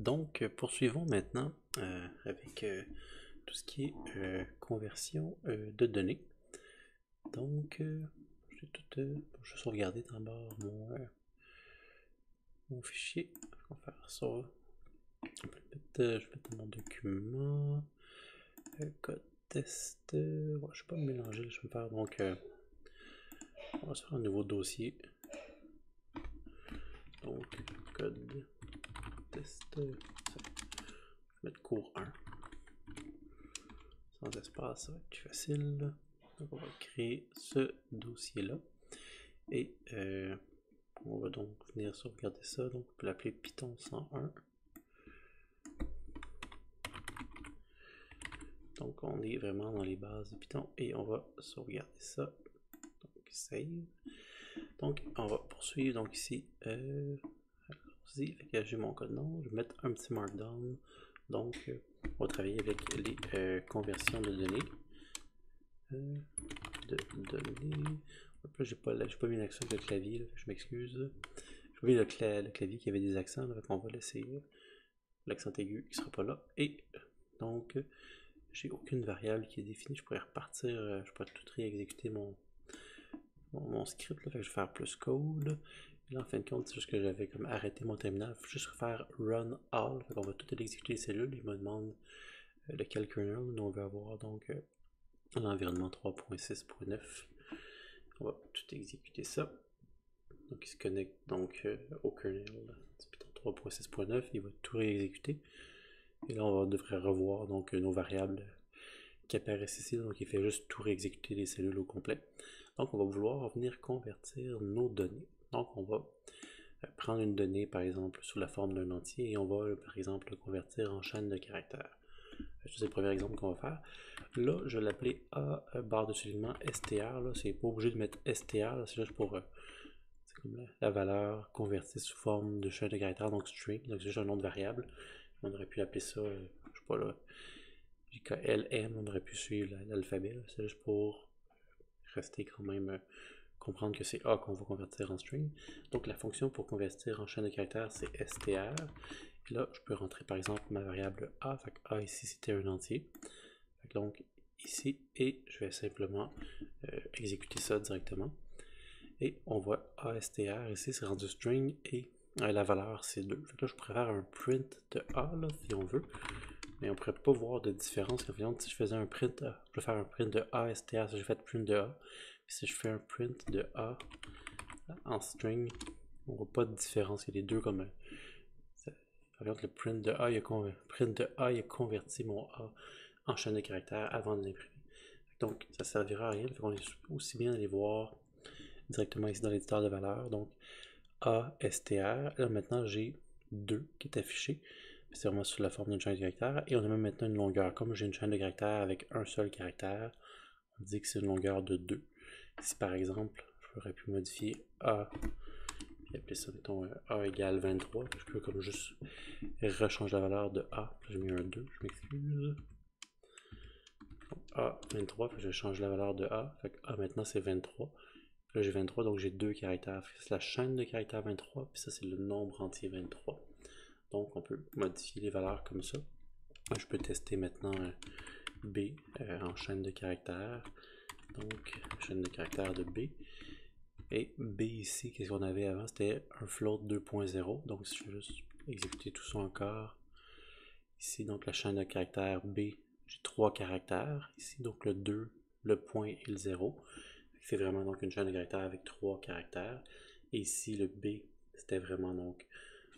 Donc, poursuivons maintenant avec tout ce qui est conversion de données. Donc, je vais sauvegarder d'abord mon fichier. On va faire ça. Je vais mettre mon document. Code test. Ouais, je ne vais pas me mélanger. Je vais me faire donc. On va se faire un nouveau dossier. Donc, code test. Je vais mettre cours 1. Sans espace, ça va être plus facile. Donc on va créer ce dossier-là. Et on va donc venir sauvegarder ça. Donc on peut l'appeler Python 101. Donc on est vraiment dans les bases de Python et on va sauvegarder ça. Donc save. Donc on va poursuivre. Donc ici, j'ai mon code nom. Je vais mettre un petit markdown. Donc on va travailler avec les conversions de données. J'ai pas mis l'accent avec le clavier, là, je m'excuse. J'ai mis le clavier qui avait des accents, donc on va laisser l'accent aigu qui sera pas là. Et donc, j'ai aucune variable qui est définie. Je pourrais repartir, je pourrais tout réexécuter mon script, là, fait que je vais faire plus code. Et là, en fin de compte, c'est juste que j'avais comme arrêté mon terminal. Il faut juste refaire run all. On va tout exécuter les cellules. Il me demande lequel kernel on veut avoir. Donc, l'environnement 3.6.9. On va tout exécuter ça. Donc il se connecte donc au kernel Python 3.6.9, il va tout réexécuter. Et là on devrait revoir donc nos variables qui apparaissent ici, donc il fait juste tout réexécuter les cellules au complet. Donc on va vouloir venir convertir nos données. Donc on va prendre une donnée par exemple sous la forme d'un entier et on va par exemple le convertir en chaîne de caractères. C'est le premier exemple qu'on va faire. Là, je vais l'appeler A barre de soulignement str. C'est pas obligé de mettre str, c'est juste pour c'est comme la valeur convertie sous forme de chaîne de caractères, donc string. Donc c'est juste un nom de variable. On aurait pu l'appeler ça, je sais pas là, JKLM, on aurait pu suivre l'alphabet. C'est juste pour rester quand même comprendre que c'est A qu'on va convertir en string. Donc la fonction pour convertir en chaîne de caractères, c'est str. Et là, je peux rentrer par exemple ma variable A. Fait que A ici, c'était un entier. Fait que donc ici, et je vais simplement exécuter ça directement. Et on voit ASTR ici, c'est rendu string et la valeur c'est 2. Fait que là, je pourrais faire un print de A là, si on veut. Mais on pourrait pas voir de différence. Si je faisais un print, je peux faire un print de ASTR si j'ai fait print de A. Puis si je fais un print de A en string, on voit pas de différence. Il y a les deux comme le print de A, il a converti mon A en chaîne de caractères avant de l'imprimer. Donc ça servira à rien. On est aussi bien d'aller voir directement ici dans l'éditeur de valeur. Donc ASTR. Là maintenant j'ai 2 qui est affiché. C'est vraiment sous la forme d'une chaîne de caractères. Et on a même maintenant une longueur. Comme j'ai une chaîne de caractères avec un seul caractère, on dit que c'est une longueur de 2. Si par exemple, j'aurais pu modifier A et appeler ça, mettons, A égale 23. Je peux comme juste rechanger la valeur de A. J'ai mis un 2, je m'excuse. A 23, je change la valeur de A. Fait que A maintenant c'est 23. Là j'ai 23, donc j'ai 2 caractères. C'est la chaîne de caractères 23, puis ça c'est le nombre entier 23. Donc on peut modifier les valeurs comme ça. Je peux tester maintenant B en chaîne de caractères. Donc chaîne de caractères de B. Et B ici, qu'est-ce qu'on avait avant? C'était un float 2.0. Donc si je vais juste exécuter tout ça encore. Ici, donc la chaîne de caractères B, j'ai 3 caractères. Ici, donc le 2, le point et le 0. C'est vraiment donc une chaîne de caractères avec 3 caractères. Et ici, le B, c'était vraiment donc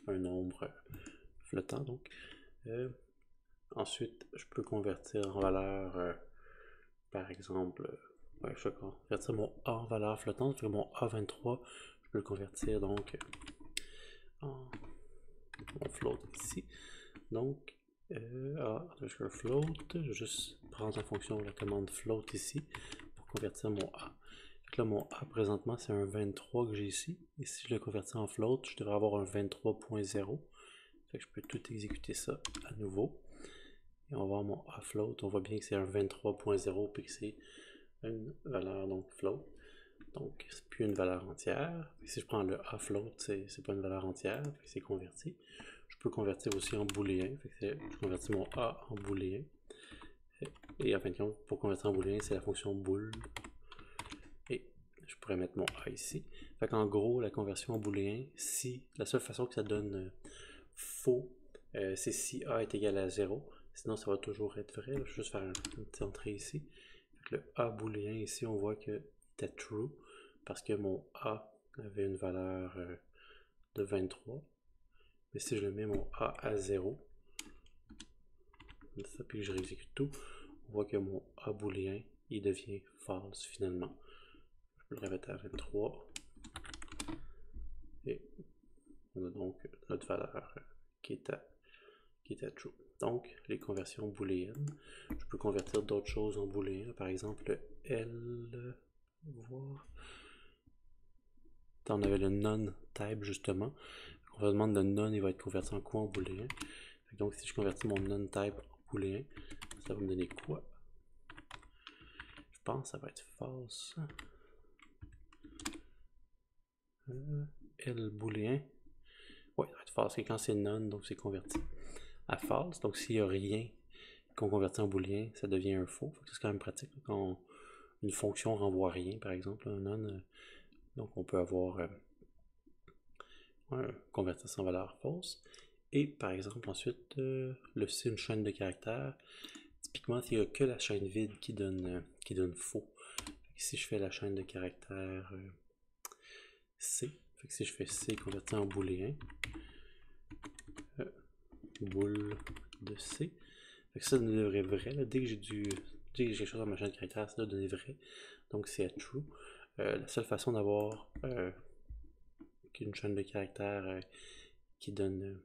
un nombre flottant. Donc, ensuite, je peux convertir en valeur, par exemple, je vais convertir mon A en valeur flottante. Mon A23, je peux le convertir donc en float ici. Donc, underscore float, je vais juste prendre en fonction la commande float ici pour convertir mon A. Donc là, mon A présentement, c'est un 23 que j'ai ici. Et si je le convertis en float, je devrais avoir un 23.0. Fait que je peux tout exécuter ça à nouveau. Et on va voir mon A float. On voit bien que c'est un 23.0 puis que c'est une valeur donc float. Donc, c'est plus une valeur entière. Si je prends le A float, c'est pas une valeur entière, c'est converti. Je peux convertir aussi en booléen. Je convertis mon A en booléen. Et en fin de compte, pour convertir en booléen, c'est la fonction bool. Et je pourrais mettre mon A ici. Fait qu'en gros, la conversion en booléen, si la seule façon que ça donne faux, c'est si A est égal à 0. Sinon, ça va toujours être vrai. Je vais juste faire une petite entrée ici. Fait que le A booléen, ici, on voit que était true parce que mon A avait une valeur de 23. Mais si je le mets mon A à 0, ça, puis que je réexécute tout, on voit que mon A booléen, il devient false finalement. Je peux le remettre à 23. Et on a donc notre valeur qui est à true. Donc, les conversions booléennes. Je peux convertir d'autres choses en booléen. Par exemple, L. Voir. On avait le non type justement. On va demander le non, il va être converti en quoi en booléen. Donc, si je convertis mon non type en booléen, ça va me donner quoi? Je pense que ça va être false. L booléen. Ouais, ça va être false. Et quand c'est non, donc c'est converti à false. Donc, s'il n'y a rien qu'on convertit en booléen, ça devient un faux. C'est quand même pratique. Quand une fonction renvoie rien, par exemple, un non, donc on peut avoir convertir sans valeur fausse. Et par exemple, ensuite, c'est une chaîne de caractères. Typiquement, il n'y a que la chaîne vide qui donne faux. Si je fais la chaîne de caractères C, si je fais C converti en booléen, bool de C, ça devrait vrai. Là, dès que j'ai quelque chose dans ma chaîne de caractères, ça doit donner vrai. Donc c'est à true. La seule façon d'avoir une chaîne de caractères qui donne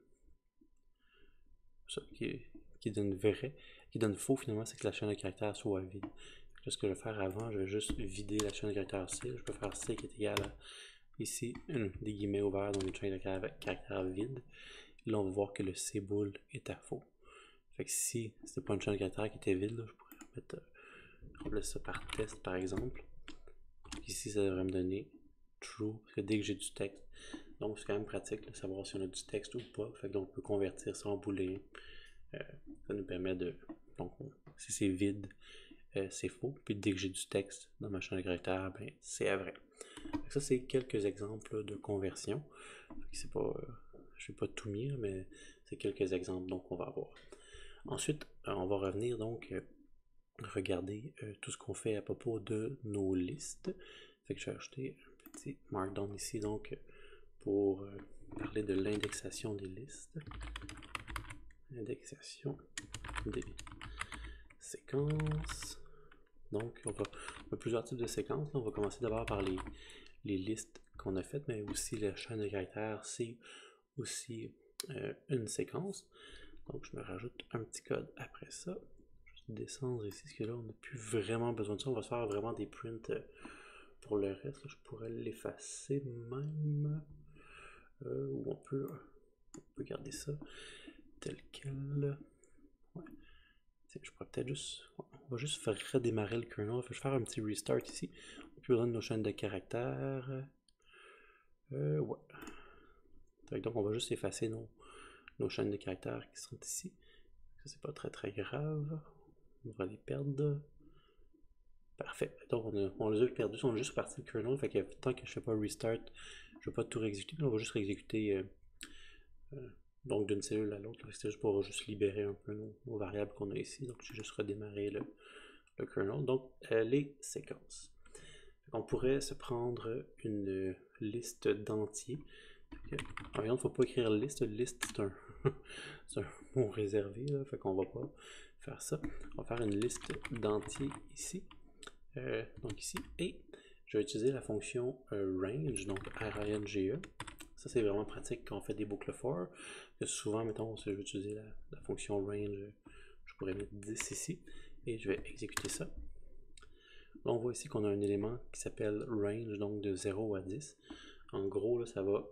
qui donne vrai, qui donne faux finalement, c'est que la chaîne de caractères soit vide. Là, ce que je vais faire avant, je vais juste vider la chaîne de caractères C. Je peux faire C qui est égal à ici des guillemets ouverts, donc une chaîne de caractères vide. Là, on va voir que le C bool est à faux. Fait que si c'était pas une chaîne de caractères qui était vide, là, je pourrais remplacer ça par test par exemple. Ici, ça devrait me donner true, parce que dès que j'ai du texte, donc c'est quand même pratique de savoir si on a du texte ou pas. Fait que donc on peut convertir ça en booléen. Ça nous permet de. Donc, si c'est vide, c'est faux. Puis dès que j'ai du texte dans ma chaîne de caractères, ben, c'est vrai. Donc, ça, c'est quelques exemples de conversion. C'est pas, je vais pas tout mis, mais c'est quelques exemples donc on va avoir. Ensuite, on va revenir donc regarder tout ce qu'on fait à propos de nos listes. Fait que je vais ajouter un petit markdown ici donc pour parler de l'indexation des listes. Indexation des séquences. Donc, on a plusieurs types de séquences. Là, on va commencer d'abord par les listes qu'on a faites, mais aussi la chaîne de caractères, c'est aussi une séquence. Donc, je me rajoute un petit code après ça. Juste descendre ici, parce que là, on n'a plus vraiment besoin de ça. On va se faire vraiment des prints pour le reste. Là, je pourrais l'effacer même. Ou on peut garder ça tel quel. Ouais. Je pourrais peut-être juste. On va juste faire redémarrer le kernel. Je vais faire un petit restart ici. On n'a plus besoin de nos chaînes de caractères. Ouais. Donc on va juste effacer nos chaînes de caractères qui sont ici. C'est pas très grave. On va les perdre. Parfait. Donc on les a perdus. Ils sont juste partis du kernel. Fait que tant que je fais pas restart, je vais pas tout réexécuter. On va juste réexécuter donc d'une cellule à l'autre. C'est juste pour juste libérer un peu nos variables qu'on a ici. Donc j'ai juste redémarré le kernel. Donc les séquences. On pourrait se prendre une liste d'entiers. Il ne faut pas écrire liste. Liste, c'est un mot réservé. Là, fait qu'on va pas faire ça. On va faire une liste d'entiers ici. Donc ici. Et je vais utiliser la fonction range, donc R-A-N-G-E. Ça, c'est vraiment pratique quand on fait des boucles for. Souvent, mettons, si je vais utiliser la fonction range, je pourrais mettre 10 ici. Et je vais exécuter ça. Là, on voit ici qu'on a un élément qui s'appelle range, donc de 0 à 10. En gros, là, ça va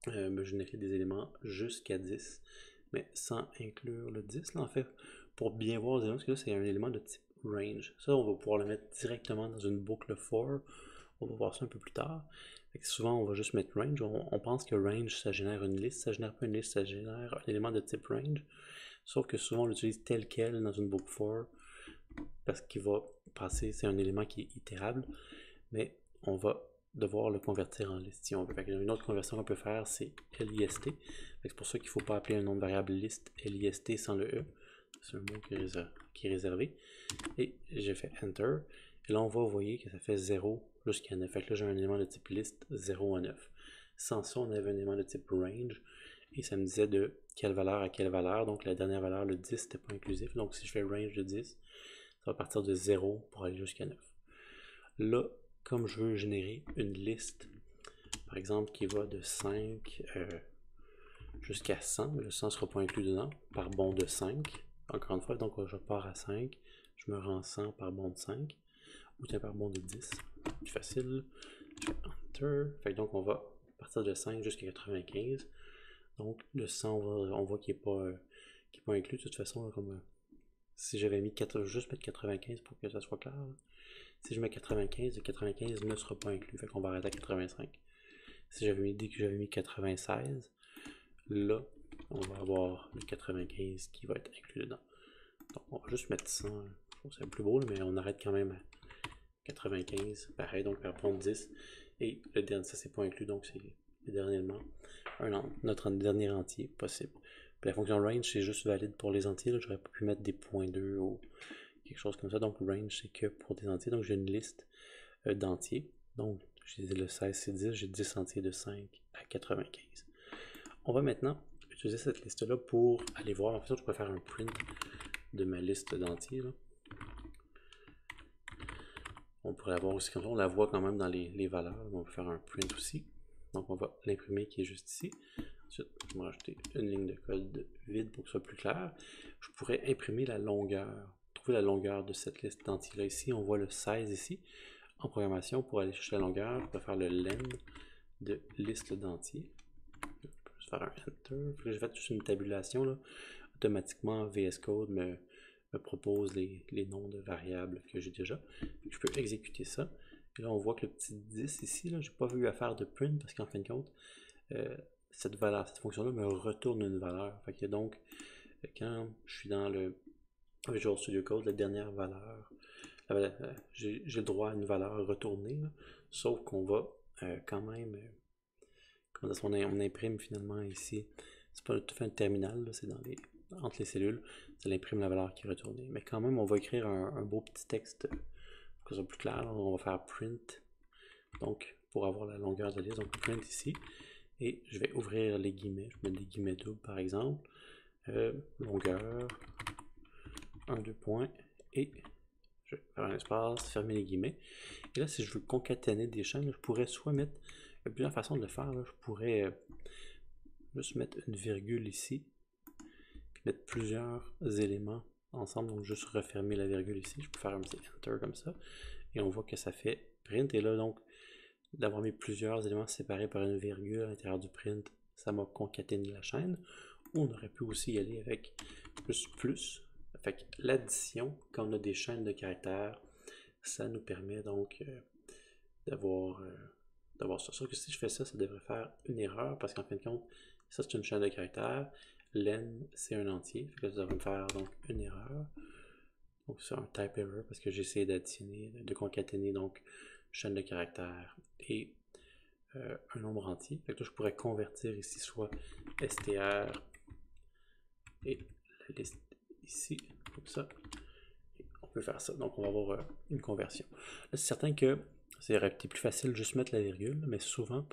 me générer des éléments jusqu'à 10, mais sans inclure le 10. Là, en fait, pour bien voir les éléments, parce que là, c'est un élément de type range. Ça, on va pouvoir le mettre directement dans une boucle for. On va voir ça un peu plus tard. Fait que souvent, on va juste mettre range. On pense que range, ça génère une liste. Ça génère pas une liste, ça génère un élément de type range. Sauf que souvent, on l'utilise tel quel dans une book for parce qu'il va passer, c'est un élément qui est itérable, mais on va devoir le convertir en liste si on veut. Fait que une autre conversion qu'on peut faire, c'est list. C'est pour ça qu'il ne faut pas appeler un nom de variable list list sans le e. C'est un mot qui est réservé. Et j'ai fait Enter. Et là, on va, vous voyez que ça fait 0 jusqu'à 9. Fait que là, j'ai un élément de type list 0 à 9. Sans ça, on avait un élément de type range. Et ça me disait de quelle valeur à quelle valeur. Donc, la dernière valeur, le 10, n'était pas inclusif. Donc, si je fais range de 10, ça va partir de 0 pour aller jusqu'à 9. Là, comme je veux générer une liste, par exemple, qui va de 5 jusqu'à 100, le 100 ne sera pas inclus dedans, par bond de 5. Encore une fois, donc je pars à 5, je me rends 100 par bond de 5, ou tiens, par bond de 10. Plus facile. Je fais Enter. Fait que donc, on va partir de 5 jusqu'à 95. Donc, le 100, on voit qu'il n'est pas inclus. De toute façon, là, comme si j'avais mis juste mettre 95 pour que ça soit clair. Là. Si je mets 95, le 95 ne sera pas inclus. Fait qu'on va arrêter à 85. Si dès que j'avais mis 96, là, on va avoir le 95 qui va être inclus dedans. Donc, on va juste mettre 100. Je trouve que c'est plus beau, mais on arrête quand même à 95. Pareil, donc par point 10. Et le dernier, ça, c'est pas inclus, donc c'est le dernier élément. Notre dernier entier possible. Puis la fonction range, c'est juste valide pour les entiers. J'aurais pas pu mettre des points 2 ou quelque chose comme ça. Donc range, c'est que pour des entiers. Donc j'ai une liste d'entiers. Donc j'ai le 16, c'est 10. J'ai 10 entiers de 5 à 95. On va maintenant utiliser cette liste-là pour aller voir. En fait, je peux faire un print de ma liste d'entiers. On pourrait l'avoir aussi comme ça. On la voit quand même dans les valeurs. On peut faire un print aussi. Donc on va l'imprimer qui est juste ici. Ensuite, je vais rajouter une ligne de code vide pour que ce soit plus clair. Je pourrais imprimer la longueur, trouver la longueur de cette liste d'entiers-là. Ici, on voit le 16 ici. En programmation, pour aller chercher la longueur, je peux faire le len de liste d'entiers. Je peux juste faire un enter. J'ai fait juste une tabulation. Là. Automatiquement, VS Code me propose les noms de variables que j'ai déjà. Je peux exécuter ça. Et là, on voit que le petit 10 ici, je n'ai pas vu à faire de print parce qu'en fin de compte, cette fonction-là me retourne une valeur. Fait que donc, quand je suis dans le Visual Studio Code, la dernière valeur, j'ai le droit à une valeur retournée, là, sauf qu'on va quand même, on imprime finalement ici, c'est pas tout à fait un terminal, c'est entre les cellules, ça imprime la valeur qui est retournée. Mais quand même, on va écrire un beau petit texte pour que ce soit plus clair. Là, on va faire print, donc pour avoir la longueur de liste, donc print ici. Et je vais ouvrir les guillemets, je vais mettre des guillemets doubles par exemple, longueur, 2 points, et je vais faire un espace, fermer les guillemets. Et là, si je veux concaténer des chaînes, je pourrais soit mettre, il y a plusieurs façons de le faire, là. Je pourrais juste mettre une virgule ici, puis mettre plusieurs éléments ensemble, donc juste refermer la virgule ici. Je peux faire un petit enter comme ça, et on voit que ça fait print, et là donc, d'avoir mis plusieurs éléments séparés par une virgule à l'intérieur du print, ça m'a concaténé la chaîne. Ou on aurait pu aussi y aller avec plus. Fait que l'addition, quand on a des chaînes de caractères, ça nous permet donc d'avoir ça. Sauf que si je fais ça, ça devrait faire une erreur parce qu'en fin de compte, ça c'est une chaîne de caractères. Len, c'est un entier. Fait que là, ça devrait me faire donc une erreur. Donc c'est un type error parce que j'ai essayé d'additionner, de concaténer donc chaîne de caractères et un nombre entier. Fait que là, je pourrais convertir ici soit str et la liste ici, comme ça. Et on peut faire ça. Donc on va avoir une conversion. Là, c'est certain que ça aurait été plus facile de juste mettre la virgule, mais souvent,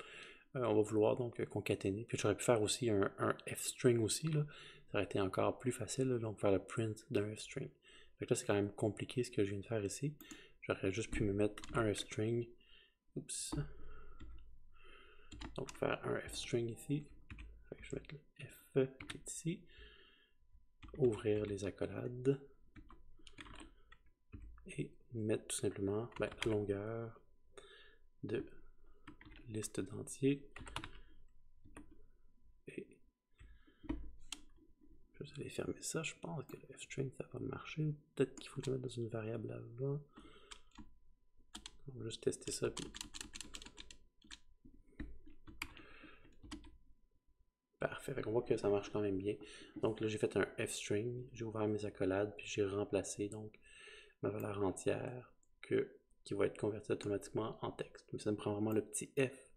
on va vouloir donc concaténer. Puis j'aurais pu faire aussi un f-string aussi. Là. Ça aurait été encore plus facile, là, donc faire le print d'un f-string. Fait que là, c'est quand même compliqué ce que je viens de faire ici. J'aurais juste pu me mettre un f-string. Oups. Donc faire un f-string ici. Je vais mettre le f qui est ici. Ouvrir les accolades. Et mettre tout simplement la longueur de liste d'entiers. Et je vais aller fermer ça. Je pense que le f-string ça va marcher. Peut-être qu'il faut que je le mette dans une variable avant. On va juste tester ça. Puis... Parfait. Fait qu'on voit que ça marche quand même bien. Donc là, j'ai fait un f-string, j'ai ouvert mes accolades, puis j'ai remplacé donc ma valeur entière qui va être convertie automatiquement en texte. Mais ça me prend vraiment le petit f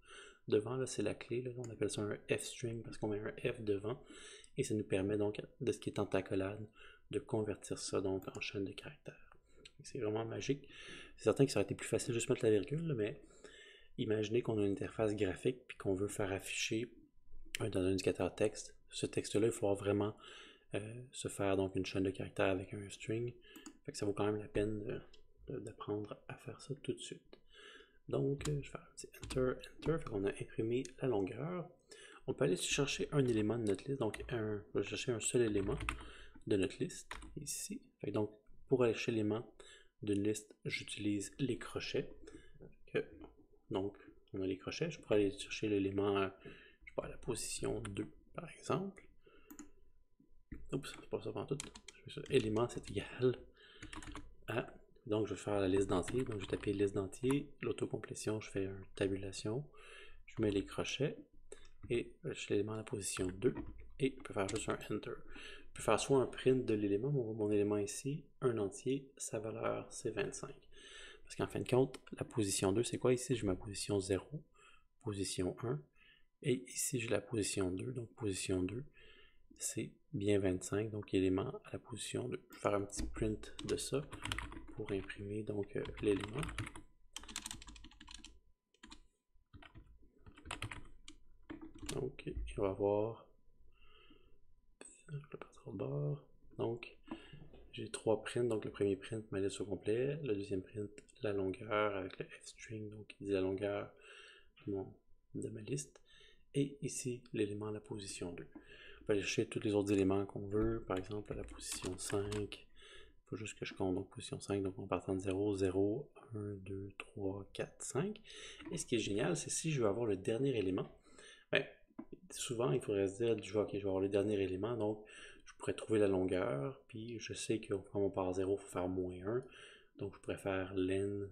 devant, là, c'est la clé. Là. On appelle ça un f-string parce qu'on met un f devant. Et ça nous permet donc, de ce qui est en accolade, de convertir ça donc en chaîne de caractères. C'est vraiment magique. C'est certain que ça aurait été plus facile de juste mettre la virgule, là, mais imaginez qu'on a une interface graphique puis qu'on veut faire afficher dans un indicateur texte. Ce texte-là, il faut vraiment se faire donc une chaîne de caractères avec un string. Fait que ça vaut quand même la peine d'apprendre à faire ça tout de suite. Donc, je vais faire un petit Enter, Enter. Fait qu'on a imprimé la longueur. On peut aller chercher un élément de notre liste. Donc, je vais chercher un seul élément de notre liste, ici. Fait que donc, pour aller chercher l'élément d'une liste, j'utilise les crochets. Donc, on a les crochets. Je pourrais aller chercher l'élément, je sais pas, à la position 2, par exemple. Oups, c'est pas ça pendant tout. Élément, c'est égal à... Donc, je vais faire la liste d'entier. Donc, je vais taper liste d'entier. L'autocomplétion, je fais une tabulation. Je mets les crochets. Et je cherche l'élément à la position 2. Et je peux faire juste un Enter. Je peux faire soit un print de l'élément. On voit mon élément ici. Un entier. Sa valeur, c'est 25. Parce qu'en fin de compte, la position 2, c'est quoi ici? J'ai ma position 0. Position 1. Et ici, j'ai la position 2. Donc, position 2, c'est bien 25. Donc, élément à la position 2. Je vais faire un petit print de ça pour imprimer donc l'élément. Donc, on va voir le partir au bord. Donc, j'ai 3 prints. Donc, le premier print, ma liste au complet. Le deuxième print, la longueur avec le f-string, donc qui dit la longueur de ma liste. Et ici, l'élément à la position 2. On peut aller chercher tous les autres éléments qu'on veut. Par exemple, à la position 5. Il faut juste que je compte. Donc, position 5, donc en partant de 0, 0, 1, 2, 3, 4, 5. Et ce qui est génial, c'est si je veux avoir le dernier élément, ben, souvent, il faudrait se dire, ok, je vais avoir le dernier élément, donc je pourrais trouver la longueur, puis je sais que quand on part à 0, il faut faire moins 1, donc je pourrais faire len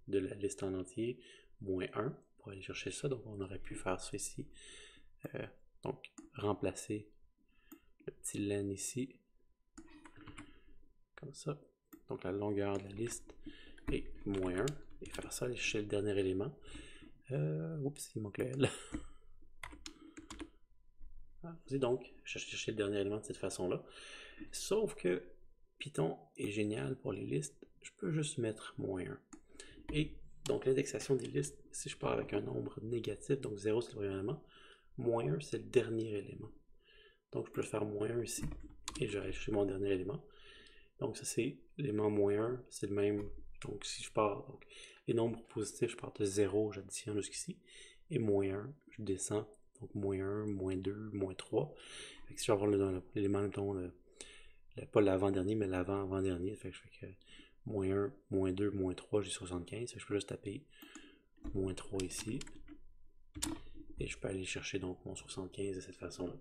de la liste en entier, moins 1, pour aller chercher ça, donc on aurait pu faire ça ici. Donc, remplacer le petit len ici, comme ça, donc la longueur de la liste est moins 1, et faire ça, aller chercher le dernier élément. Oups, il manque le L. Donc, je vais chercher le dernier élément de cette façon-là. Sauf que Python est génial pour les listes. Je peux juste mettre moins 1. Et donc, l'indexation des listes, si je pars avec un nombre négatif, donc 0 c'est le premier élément, moins 1 c'est le dernier élément. Donc, je peux faire moins 1 ici. Et je vais aller chercher mon dernier élément. Donc, ça c'est l'élément moins 1, c'est le même. Donc, si je pars, donc, les nombres positifs, je pars de 0, j'additionne jusqu'ici. Et moins 1, je descends. Donc, moins 1, moins 2, moins 3. Fait que si je vais avoir l'élément, pas l'avant-dernier, mais l'avant-avant-dernier, fait que je fais que moins 1, moins 2, moins 3, j'ai 75. Fait que je peux juste taper moins 3 ici. Et je peux aller chercher donc mon 75 de cette façon-là.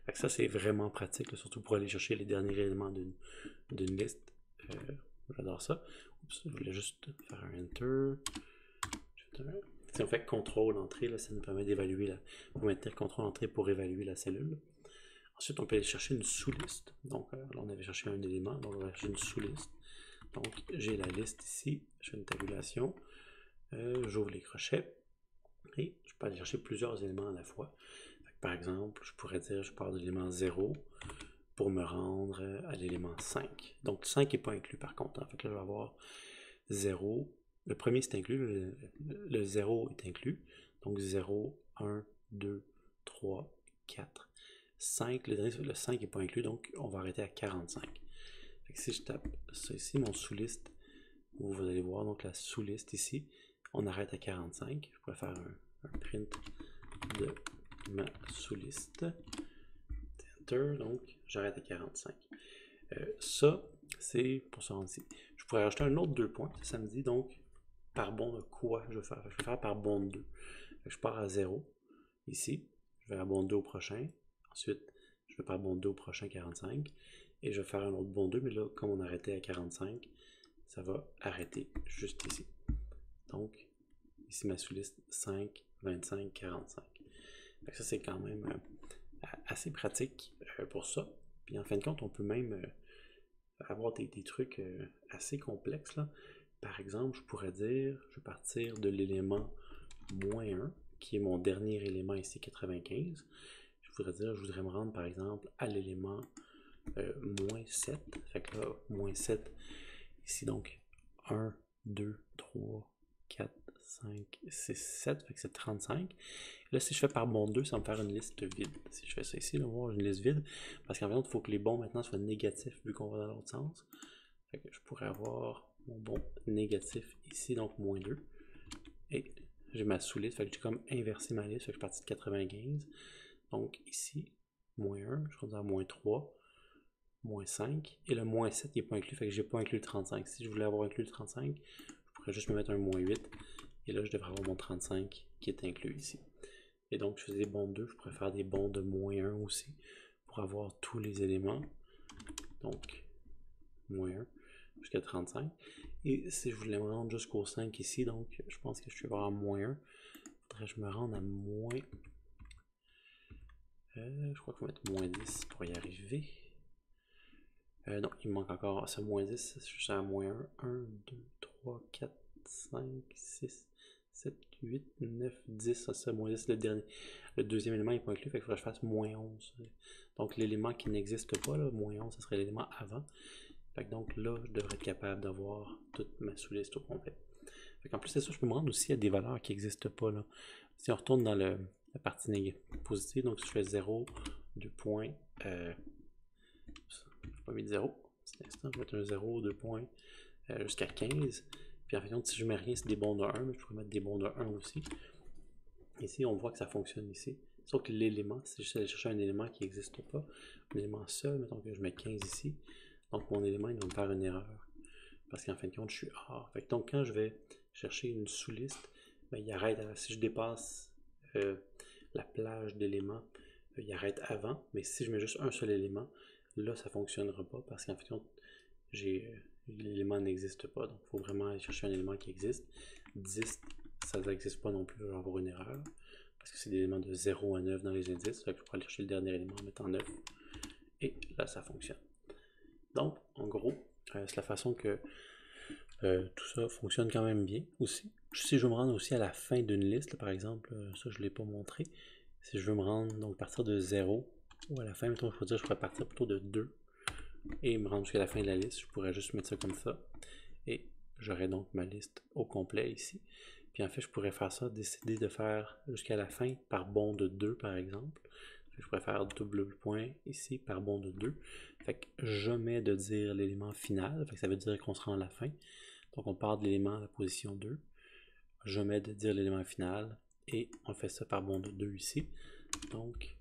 Fait que ça, c'est vraiment pratique, là, surtout pour aller chercher les derniers éléments d'une liste. J'adore ça. Oups, je voulais juste faire un Enter. Si on fait CTRL entrée, là, ça nous permet d'évaluer pour maintenir CTRL entrée pour évaluer la cellule. Ensuite, on peut aller chercher une sous-liste. Donc, là, on avait cherché un élément, donc on va chercher une sous-liste. Donc, j'ai la liste ici, je fais une tabulation, j'ouvre les crochets, et je peux aller chercher plusieurs éléments à la fois. Par exemple, je pourrais dire, je pars de l'élément 0 pour me rendre à l'élément 5. Donc, 5 n'est pas inclus par contre. Fait que là, je vais avoir 0. Le premier, c'est inclus. Le 0 est inclus. Donc, 0, 1, 2, 3, 4, 5. Le 5 n'est pas inclus, donc on va arrêter à 45. Fait que si je tape ça ici, mon sous-liste, vous allez voir donc la sous-liste ici, on arrête à 45. Je pourrais faire un print de ma sous-liste. Enter, donc j'arrête à 45. Ça, c'est pour ça ici. Je pourrais rajouter un autre 2 points. Ça me dit donc par bond de quoi je vais faire. Je vais faire par bond de 2. Je pars à 0 ici. Je vais à bond 2 au prochain. Ensuite, je vais par bond 2 au prochain 45. Et je vais faire un autre bond 2. Mais là, comme on arrêtait à 45, ça va arrêter juste ici. Donc, ici ma sous-liste 5, 25, 45. Fait que ça, c'est quand même assez pratique pour ça. Puis en fin de compte, on peut même avoir des trucs assez complexes, là. Par exemple, je pourrais dire, je vais partir de l'élément moins 1, qui est mon dernier élément ici, 95. Je voudrais dire, je voudrais me rendre par exemple à l'élément moins 7. Fait que là, moins 7, ici donc 1, 2, 3, 4, 5, 6, 7, fait que c'est 35. Là, si je fais par bond 2, ça va me faire une liste vide. Si je fais ça ici, là, on va voir une liste vide. Parce qu'en fait, il faut que les bonds maintenant soient négatifs vu qu'on va dans l'autre sens. Fait que je pourrais avoir mon bond négatif ici, donc moins 2. Et j'ai ma sous-liste, fait que j'ai comme inversé ma liste, fait que je suis parti de 95. Donc ici, moins 1, je suis rendu à moins 3, moins 5. Et le moins 7 il n'est pas inclus, fait que j'ai pas inclus le 35. Si je voulais avoir inclus le 35, je pourrais juste me mettre un moins 8. Et là, je devrais avoir mon 35 qui est inclus ici. Et donc, je faisais des bonds de 2, je pourrais faire des bonds de moins 1 aussi pour avoir tous les éléments. Donc, moins 1 jusqu'à 35. Et si je voulais me rendre jusqu'au 5 ici, donc je pense que je vais avoir moins 1. Il faudrait que je me rende à moins... je crois qu'il faut mettre moins 10 pour y arriver. Non, il me manque encore ce moins 10. Je suis à moins 1. 1, 2, 3, 4, 5, 6, 7, 8, 9, 10. Ça, c'est moins 10, le dernier. Le deuxième élément n'est pas inclus, fait qu'il faudrait que je fasse moins 11. Donc l'élément qui n'existe pas, là, moins 11, ça serait l'élément avant. Fait que donc là, je devrais être capable d'avoir toute ma sous-liste au complet. Fait qu'en plus de ça, je peux me rendre aussi à des valeurs qui n'existent pas, là. Si on retourne dans la partie positive, donc si je fais 0, 2 points, je n'ai pas mis de 0, c'est l'instant, je vais mettre un 0, 2 points, jusqu'à 15. Puis en fait, si je mets rien, c'est des bonds de 1, mais je pourrais mettre des bonds de 1 aussi. Ici, on voit que ça fonctionne ici. Sauf que l'élément, si j'essaie d'aller chercher un élément qui n'existe pas, un élément seul, mettons que je mets 15 ici, donc mon élément, il va me faire une erreur. Parce qu'en fin de compte, je suis A. Fait que donc, quand je vais chercher une sous-liste, ben, il arrête, si je dépasse la plage d'éléments, il arrête avant. Mais si je mets juste un seul élément, là, ça ne fonctionnera pas parce qu'en fin de compte, l'élément n'existe pas. Donc, il faut vraiment aller chercher un élément qui existe. 10, ça n'existe pas non plus, je vais avoir une erreur. Parce que c'est des éléments de 0 à 9 dans les indices. Fait que je pourrais aller chercher le dernier élément en mettant 9. Et là, ça fonctionne. Donc, en gros, c'est la façon que tout ça fonctionne quand même bien aussi. Si je veux me rendre aussi à la fin d'une liste, là, par exemple, ça je ne l'ai pas montré. Si je veux me rendre, donc partir de 0, ou à la fin, mettons, je pourrais dire, je pourrais partir plutôt de 2, et me rendre jusqu'à la fin de la liste, je pourrais juste mettre ça comme ça. Et j'aurais donc ma liste au complet ici. Puis en fait, je pourrais faire ça, décider de faire jusqu'à la fin par bond de 2, par exemple. Je pourrais faire double point ici par bond de 2. Fait que jamais de dire l'élément final. Fait que ça veut dire qu'on se rend à la fin. Donc on part de l'élément à la position 2. Jamais de dire l'élément final. Et on fait ça par bond de 2 ici. Donc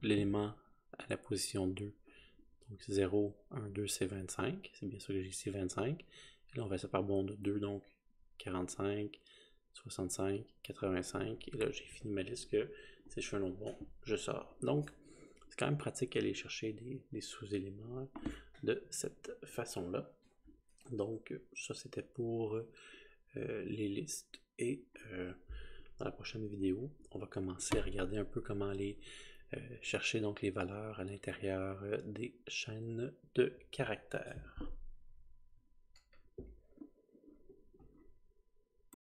l'élément à la position 2. Donc 0, 1, 2, c'est 25. C'est bien sûr que j'ai ici 25. Et là on fait ça par bond de 2. Donc 45, 65, 85. Et là j'ai fini ma liste que si je fais un autre bond, je sors. Donc, c'est quand même pratique d'aller chercher des sous-éléments de cette façon-là. Donc, ça c'était pour les listes. Et dans la prochaine vidéo, on va commencer à regarder un peu comment aller chercher donc les valeurs à l'intérieur des chaînes de caractères.